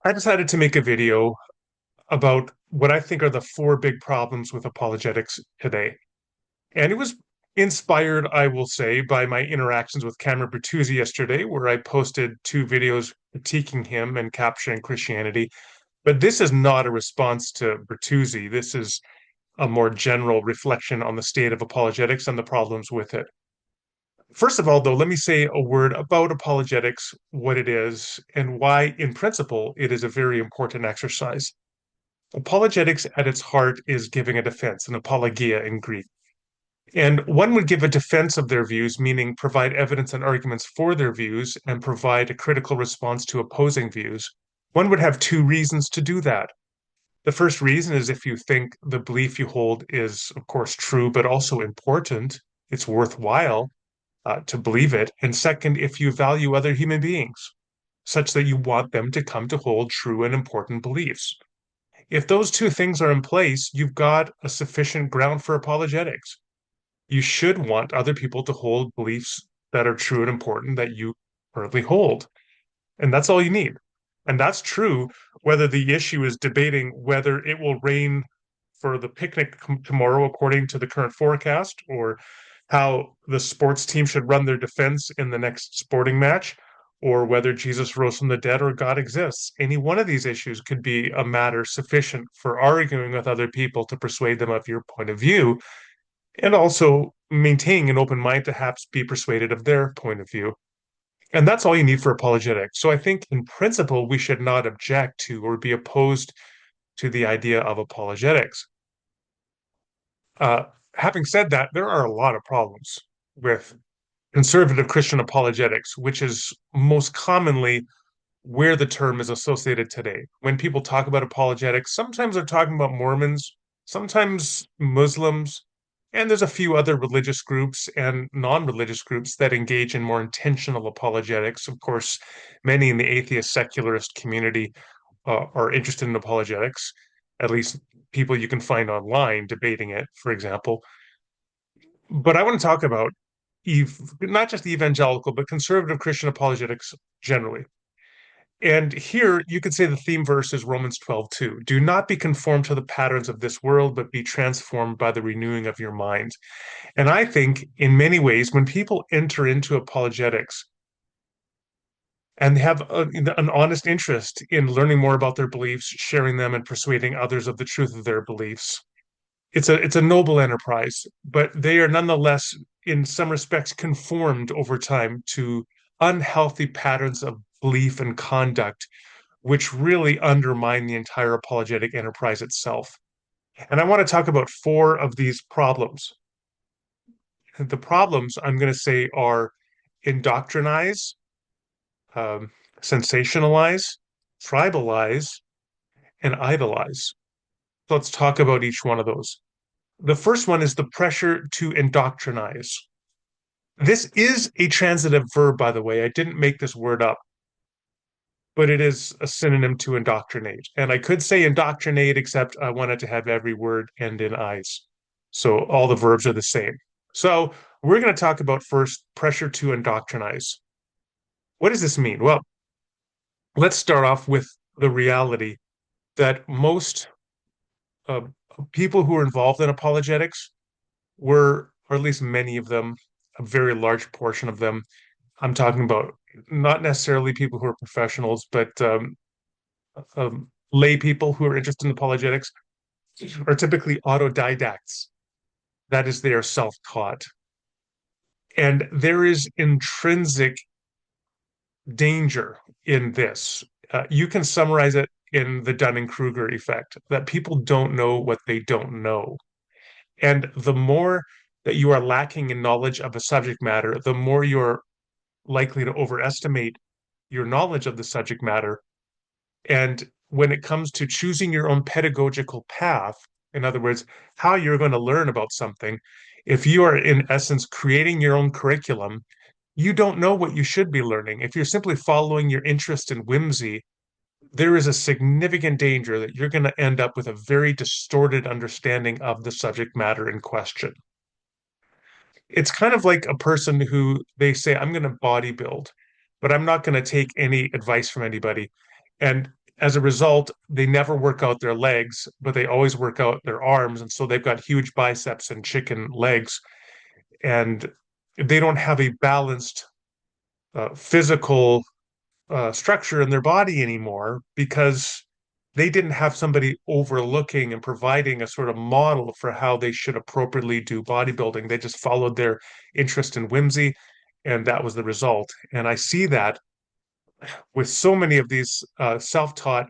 I decided to make a video about what I think are the four big problems with apologetics today. And it was inspired, I will say, by my interactions with Cameron Bertuzzi yesterday, where I posted two videos critiquing him and capturing Christianity. But this is not a response to Bertuzzi. This is a more general reflection on the state of apologetics and the problems with it. First of all, though, let me say a word about apologetics, what it is, and why, in principle, it is a very important exercise. Apologetics at its heart is giving a defense, an apologia in Greek. And one would give a defense of their views, meaning provide evidence and arguments for their views and provide a critical response to opposing views. One would have two reasons to do that. The first reason is if you think the belief you hold is, of course, true, but also important, it's worthwhile to believe it. And second, if you value other human beings, such that you want them to come to hold true and important beliefs. If those two things are in place, you've got a sufficient ground for apologetics. You should want other people to hold beliefs that are true and important that you currently hold. And that's all you need. And that's true whether the issue is debating whether it will rain for the picnic tomorrow according to the current forecast, or how the sports team should run their defense in the next sporting match, or whether Jesus rose from the dead or God exists. Any one of these issues could be a matter sufficient for arguing with other people to persuade them of your point of view, and also maintaining an open mind to perhaps be persuaded of their point of view. And that's all you need for apologetics. So I think in principle, we should not object to or be opposed to the idea of apologetics. Uh, Having said that, there are a lot of problems with conservative Christian apologetics, which is most commonly where the term is associated today. When people talk about apologetics, sometimes they're talking about Mormons, sometimes Muslims, and there's a few other religious groups and non-religious groups that engage in more intentional apologetics. Of course, many in the atheist secularist community are interested in apologetics, at least people you can find online debating it, for example. But I want to talk about not just evangelical, but conservative Christian apologetics generally. And here you could say the theme verse is Romans 12:2. Do not be conformed to the patterns of this world, but be transformed by the renewing of your mind. And I think in many ways, when people enter into apologetics and have an honest interest in learning more about their beliefs, sharing them, and persuading others of the truth of their beliefs, it's a noble enterprise, but they are nonetheless, in some respects, conformed over time to unhealthy patterns of belief and conduct, which really undermine the entire apologetic enterprise itself. And I want to talk about four of these problems. The problems I'm going to say are indoctrinize, um, sensationalize, tribalize, and idolize. So let's talk about each one of those. The first one is the pressure to indoctrinize. This is a transitive verb, by the way. I didn't make this word up, but it is a synonym to indoctrinate. And I could say indoctrinate, except I wanted to have every word end in eyes. So all the verbs are the same. So we're going to talk about first pressure to indoctrinize. What does this mean? Well, let's start off with the reality that most uh, people who are involved in apologetics were, or at least many of them, a very large portion of them, I'm talking about not necessarily people who are professionals, but lay people who are interested in apologetics are typically autodidacts. That is, they are self-taught. And there is intrinsic danger in this. You can summarize it in the Dunning-Kruger effect, that people don't know what they don't know. And the more that you are lacking in knowledge of a subject matter, the more you're likely to overestimate your knowledge of the subject matter. And when it comes to choosing your own pedagogical path, in other words, how you're going to learn about something, if you are in essence creating your own curriculum, you don't know what you should be learning. If you're simply following your interest and whimsy, there is a significant danger that you're going to end up with a very distorted understanding of the subject matter in question. It's kind of like a person who they say, I'm going to bodybuild, but I'm not going to take any advice from anybody. And as a result, they never work out their legs, but they always work out their arms. And so they've got huge biceps and chicken legs. And they don't have a balanced physical structure in their body anymore because they didn't have somebody overlooking and providing a sort of model for how they should appropriately do bodybuilding. They just followed their interest in whimsy, and that was the result. And I see that with so many of these self-taught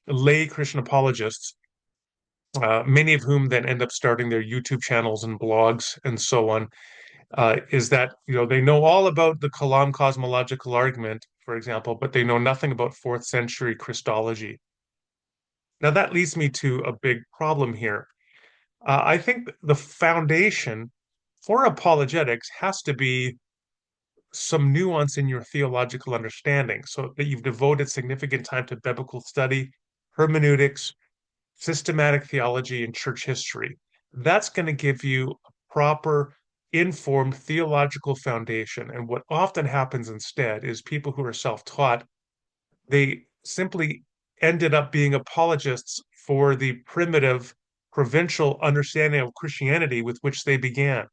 lay Christian apologists, many of whom then end up starting their YouTube channels and blogs and so on, is that they know all about the Kalam cosmological argument, for example, but they know nothing about fourth century Christology. Now that leads me to a big problem here. I think the foundation for apologetics has to be some nuance in your theological understanding, so that you've devoted significant time to biblical study, hermeneutics, systematic theology, and church history. That's going to give you a proper, informed theological foundation. And what often happens instead is people who are self-taught, they simply ended up being apologists for the primitive, provincial understanding of Christianity with which they began.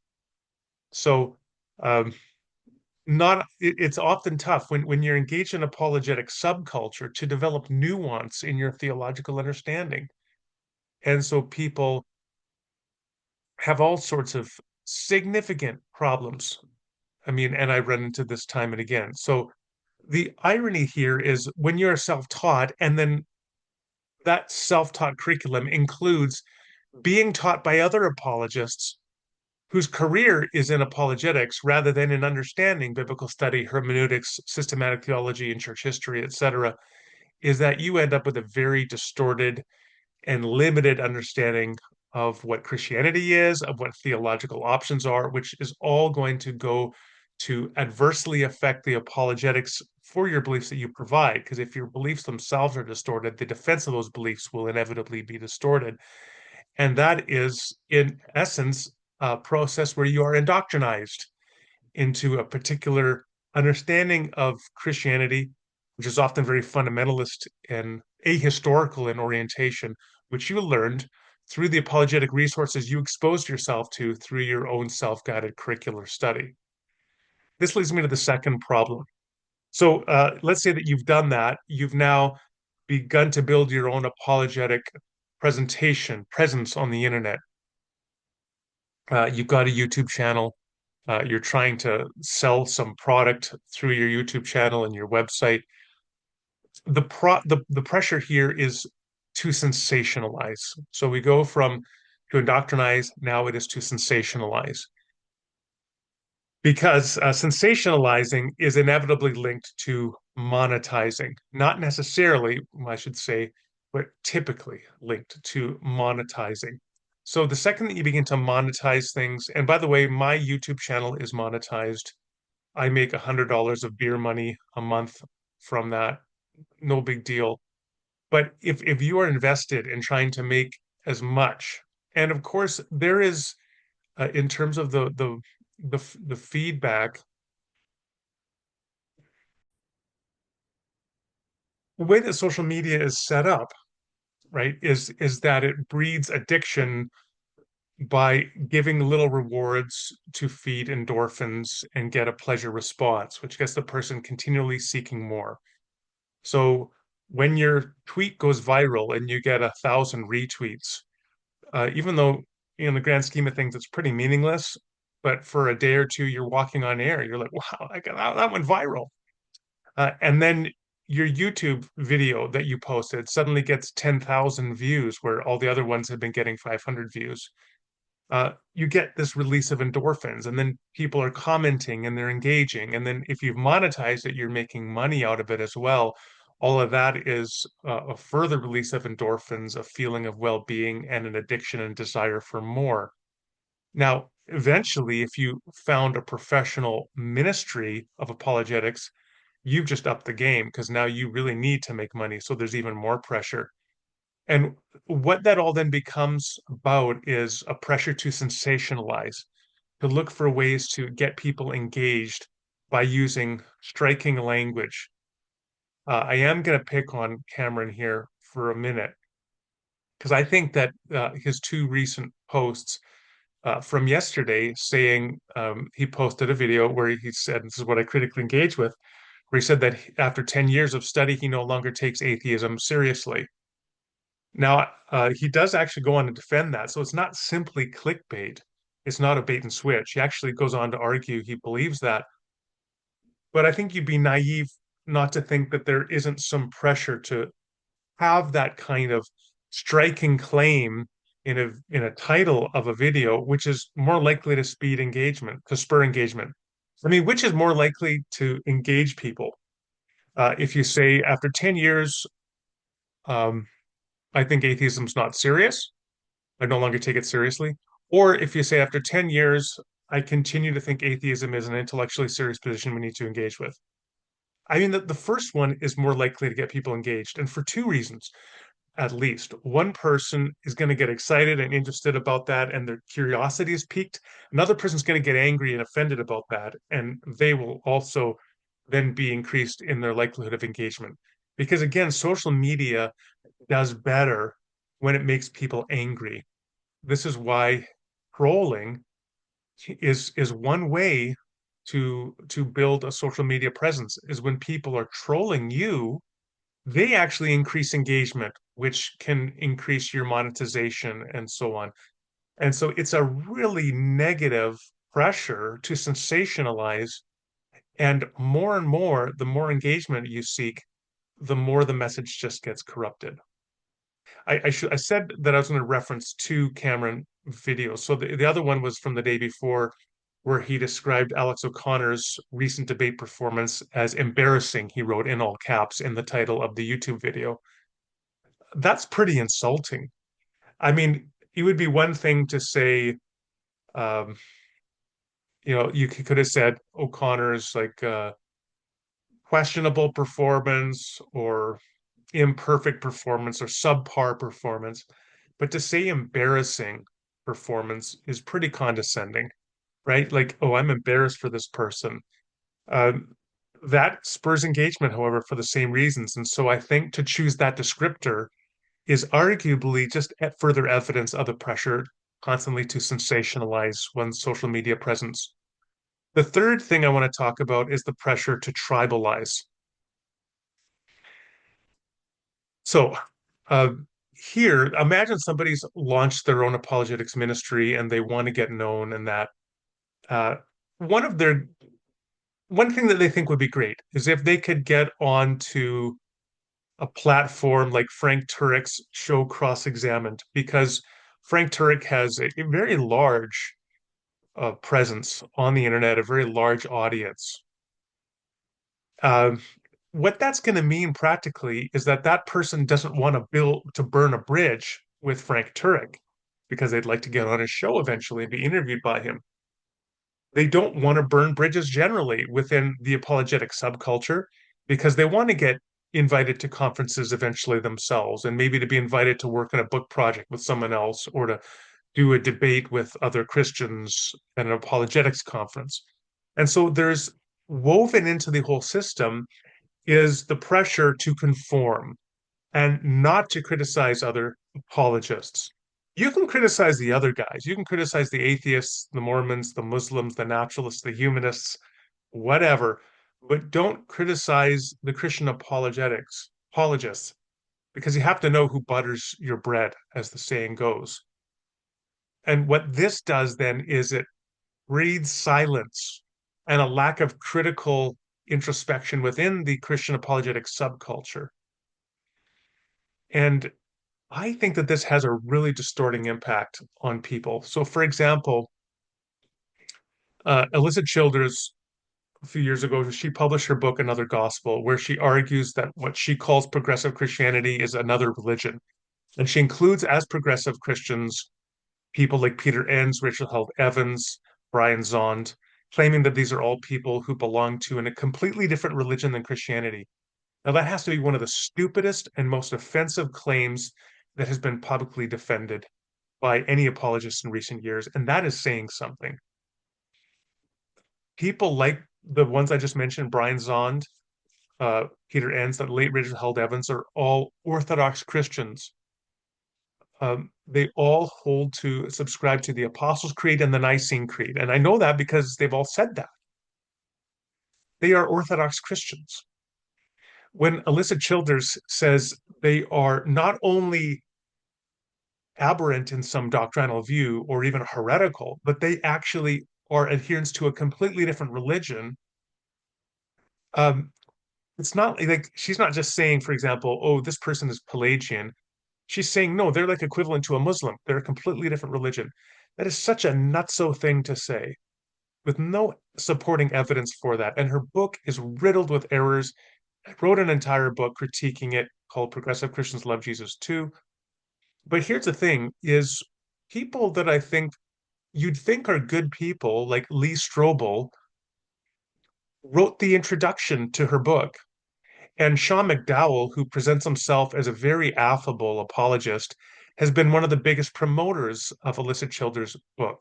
So, um, it's often tough when you're engaged in apologetic subculture to develop nuance in your theological understanding. And so people have all sorts of significant problems. I mean, and I run into this time and again. So the irony here is when you're self-taught, and then that self-taught curriculum includes being taught by other apologists whose career is in apologetics rather than in understanding biblical study, hermeneutics, systematic theology, and church history, etc., is that you end up with a very distorted and limited understanding of what Christianity is, of what theological options are, which is all going to go to adversely affect the apologetics for your beliefs that you provide. Because if your beliefs themselves are distorted, the defense of those beliefs will inevitably be distorted. And that is, in essence, a process where you are indoctrinized into a particular understanding of Christianity, which is often very fundamentalist and ahistorical in orientation, which you learned through the apologetic resources you exposed yourself to through your own self-guided curricular study. This leads me to the second problem. So let's say that you've done that. You've now begun to build your own apologetic presence on the internet. You've got a YouTube channel. You're trying to sell some product through your YouTube channel and your website. The pressure here is to sensationalize. So we go from to indoctrinize, now it is to sensationalize. Because sensationalizing is inevitably linked to monetizing, not necessarily, I should say, but typically linked to monetizing. So the second that you begin to monetize things, and by the way, my YouTube channel is monetized. I make $100 of beer money a month from that. No big deal. But if you are invested in trying to make as much, and of course there is in terms of the feedback, the way that social media is set up, right, is that it breeds addiction by giving little rewards to feed endorphins and get a pleasure response, which gets the person continually seeking more. So when your tweet goes viral and you get 1,000 retweets, even though in the grand scheme of things it's pretty meaningless, but for a day or two you're walking on air, you're like, wow, that went viral. And then your YouTube video that you posted suddenly gets 10,000 views where all the other ones have been getting 500 views. You get this release of endorphins, and then people are commenting and they're engaging. And then if you've monetized it, you're making money out of it as well. All of that is a further release of endorphins, a feeling of well-being, and an addiction and desire for more. Now, eventually, if you found a professional ministry of apologetics, you've just upped the game because now you really need to make money. So there's even more pressure. And what that all then becomes about is a pressure to sensationalize, to look for ways to get people engaged by using striking language. I am going to pick on Cameron here for a minute because I think that his two recent posts from yesterday saying he posted a video where he said, this is what I critically engage with, where he said that after 10 years of study, he no longer takes atheism seriously. Now, he does actually go on to defend that. So it's not simply clickbait. It's not a bait and switch. He actually goes on to argue he believes that. But I think you'd be naive not to think that there isn't some pressure to have that kind of striking claim in a title of a video, which is more likely to speed engagement, to spur engagement. I mean, which is more likely to engage people? If you say after 10 years, um, I think atheism's not serious, I no longer take it seriously. Or if you say after 10 years, I continue to think atheism is an intellectually serious position we need to engage with. I mean, the first one is more likely to get people engaged, and for two reasons at least. One person is going to get excited and interested about that, and their curiosity is piqued. Another person's going to get angry and offended about that, and they will also then be increased in their likelihood of engagement. Because again, social media does better when it makes people angry. This is why trolling is one way to build a social media presence is when people are trolling you, they actually increase engagement, which can increase your monetization and so on. And so it's a really negative pressure to sensationalize. And more, the more engagement you seek, the more the message just gets corrupted. I said that I was going to reference two Cameron videos. So the other one was from the day before, where he described Alex O'Connor's recent debate performance as embarrassing, he wrote in all caps in the title of the YouTube video. That's pretty insulting. I mean, it would be one thing to say, um, you could have said O'Connor's like questionable performance or imperfect performance or subpar performance, but to say embarrassing performance is pretty condescending, right? Like, oh, I'm embarrassed for this person. Um, that spurs engagement, however, for the same reasons. And so I think to choose that descriptor is arguably just further evidence of the pressure constantly to sensationalize one's social media presence. The third thing I want to talk about is the pressure to tribalize. So, uh, here, imagine somebody's launched their own apologetics ministry and they want to get known, and that uh, one of their one thing that they think would be great is if they could get onto a platform like Frank Turek's show Cross-Examined, because Frank Turek has a very large presence on the internet, a very large audience. Um, what that's going to mean practically is that that person doesn't want to burn a bridge with Frank Turek because they'd like to get on his show eventually and be interviewed by him. They don't want to burn bridges generally within the apologetic subculture because they want to get invited to conferences eventually themselves and maybe to be invited to work on a book project with someone else or to do a debate with other Christians at an apologetics conference. And so there's woven into the whole system is the pressure to conform and not to criticize other apologists. You can criticize the other guys. You can criticize the atheists, the Mormons, the Muslims, the naturalists, the humanists, whatever, but don't criticize the Christian apologists, because you have to know who butters your bread, as the saying goes. And what this does then is it breeds silence and a lack of critical introspection within the Christian apologetic subculture. And I think that this has a really distorting impact on people. So, for example, Alyssa Childers, a few years ago, she published her book, Another Gospel, where she argues that what she calls progressive Christianity is another religion. And she includes as progressive Christians people like Peter Enns, Rachel Held Evans, Brian Zond, claiming that these are all people who belong to a completely different religion than Christianity. Now, that has to be one of the stupidest and most offensive claims that has been publicly defended by any apologist in recent years, and that is saying something. People like the ones I just mentioned, Brian Zond, Peter Enns, that late Rachel Held Evans are all Orthodox Christians. They all subscribe to the Apostles' Creed and the Nicene Creed. And I know that because they've all said that. They are Orthodox Christians. When Alyssa Childers says they are not only aberrant in some doctrinal view or even heretical, but they actually are adherents to a completely different religion. Um, it's not like she's not just saying, for example, oh, this person is Pelagian. She's saying, no, they're like equivalent to a Muslim. They're a completely different religion. That is such a nutso thing to say with no supporting evidence for that. And her book is riddled with errors. I wrote an entire book critiquing it called Progressive Christians Love Jesus Too. But here's the thing is people that I think you'd think are good people, like Lee Strobel, wrote the introduction to her book. And Sean McDowell, who presents himself as a very affable apologist, has been one of the biggest promoters of Alyssa Childers' book.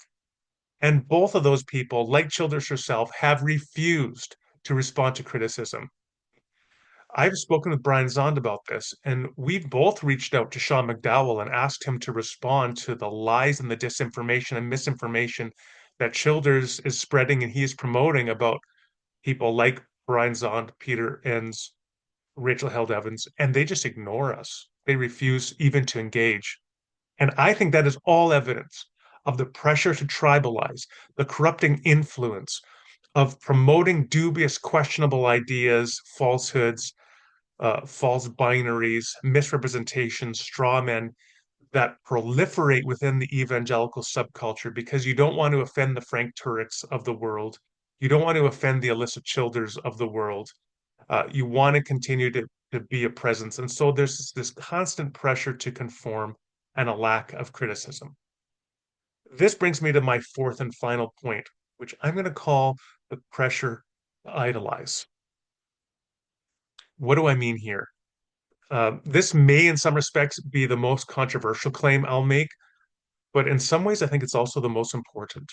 And both of those people, like Childers herself, have refused to respond to criticism. I've spoken with Brian Zond about this, and we've both reached out to Sean McDowell and asked him to respond to the lies and the disinformation and misinformation that Childers is spreading and he is promoting about people like Brian Zond, Peter Enns, Rachel Held Evans, and they just ignore us. They refuse even to engage. And I think that is all evidence of the pressure to tribalize, the corrupting influence of promoting dubious, questionable ideas, falsehoods, false binaries, misrepresentations, straw men that proliferate within the evangelical subculture because you don't want to offend the Frank Turek's of the world. You don't want to offend the Alyssa Childers of the world. You want to continue to be a presence. And so there's this constant pressure to conform and a lack of criticism. This brings me to my fourth and final point, which I'm going to call the pressure to idolize. What do I mean here? This may, in some respects, be the most controversial claim I'll make, but in some ways, I think it's also the most important.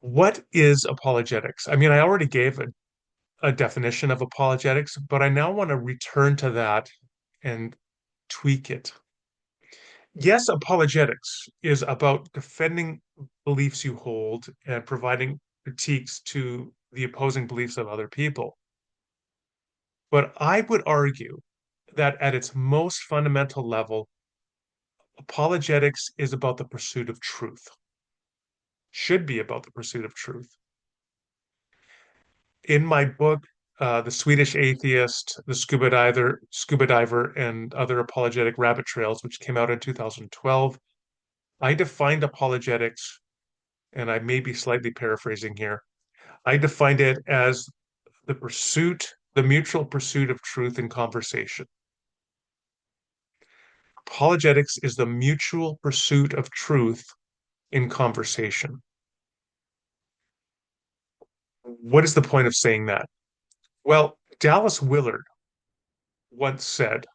What is apologetics? I mean, I already gave a definition of apologetics, but I now want to return to that and tweak it. Yes, apologetics is about defending beliefs you hold and providing critiques to the opposing beliefs of other people. But I would argue that at its most fundamental level, apologetics is about the pursuit of truth, should be about the pursuit of truth. In my book, The Swedish Atheist, The Scuba Diver, and Other Apologetic Rabbit Trails, which came out in 2012, I defined apologetics, and I may be slightly paraphrasing here. I defined it as the mutual pursuit of truth in conversation. Apologetics is the mutual pursuit of truth in conversation. What is the point of saying that? Well, Dallas Willard once said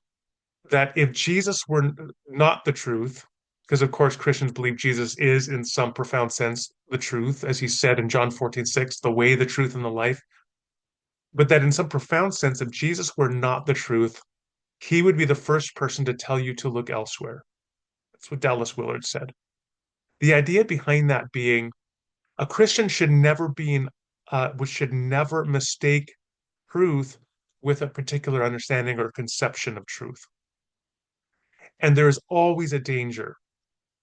that if Jesus were not the truth, because of course Christians believe Jesus is in some profound sense the truth, as he said in John 14:6, the way, the truth, and the life, but that in some profound sense, if Jesus were not the truth, he would be the first person to tell you to look elsewhere. That's what Dallas Willard said. The idea behind that being a Christian should never be should never mistake truth with a particular understanding or conception of truth. And there is always a danger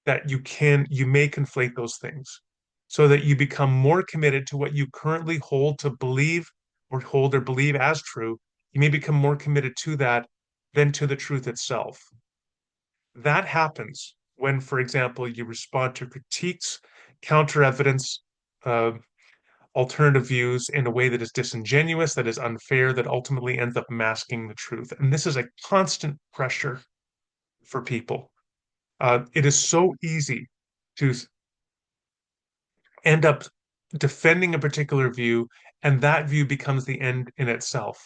that you may conflate those things so that you become more committed to what you currently hold or believe as true. You may become more committed to that than to the truth itself. That happens when, for example, you respond to critiques, counter evidence, uh, alternative views in a way that is disingenuous, that is unfair, that ultimately ends up masking the truth. And this is a constant pressure for people. It is so easy to end up defending a particular view, and that view becomes the end in itself.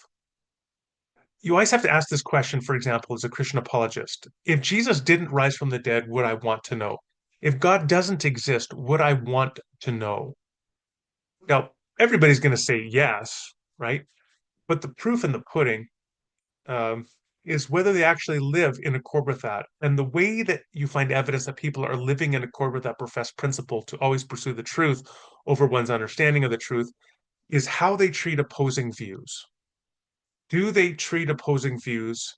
You always have to ask this question, for example, as a Christian apologist. If Jesus didn't rise from the dead, would I want to know? If God doesn't exist, would I want to know? Now, everybody's going to say yes. right? But the proof in the pudding um, is whether they actually live in accord with that. And the way that you find evidence that people are living in accord with that professed principle to always pursue the truth over one's understanding of the truth is how they treat opposing views. Do they treat opposing views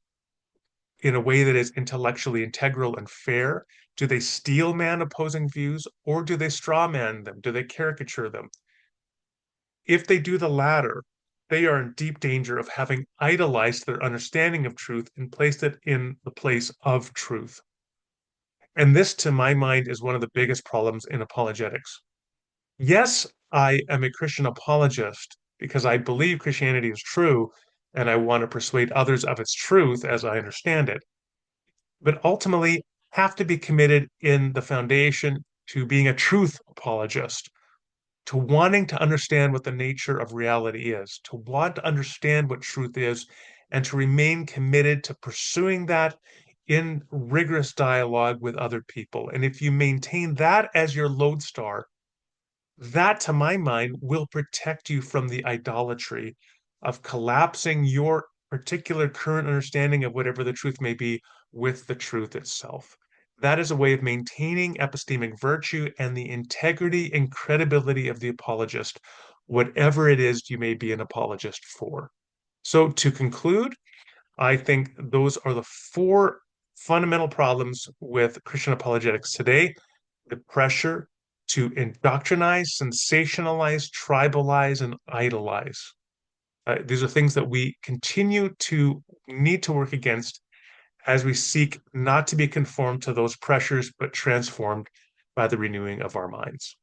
in a way that is intellectually integral and fair? Do they steel man opposing views or do they straw man them? Do they caricature them? If they do the latter, they are in deep danger of having idolized their understanding of truth and placed it in the place of truth. And this, to my mind, is one of the biggest problems in apologetics. Yes, I am a Christian apologist because I believe Christianity is true and I want to persuade others of its truth as I understand it. But ultimately, have to be committed in the foundation to being a truth apologist, to wanting to understand what the nature of reality is, to want to understand what truth is, and to remain committed to pursuing that in rigorous dialogue with other people. And if you maintain that as your lodestar, that, to my mind, will protect you from the idolatry of collapsing your particular current understanding of whatever the truth may be with the truth itself. That is a way of maintaining epistemic virtue and the integrity and credibility of the apologist, whatever it is you may be an apologist for. So, to conclude, I think those are the four fundamental problems with Christian apologetics today: the pressure to indoctrinize, sensationalize, tribalize, and idolize. These are things that we continue to need to work against as we seek not to be conformed to those pressures, but transformed by the renewing of our minds.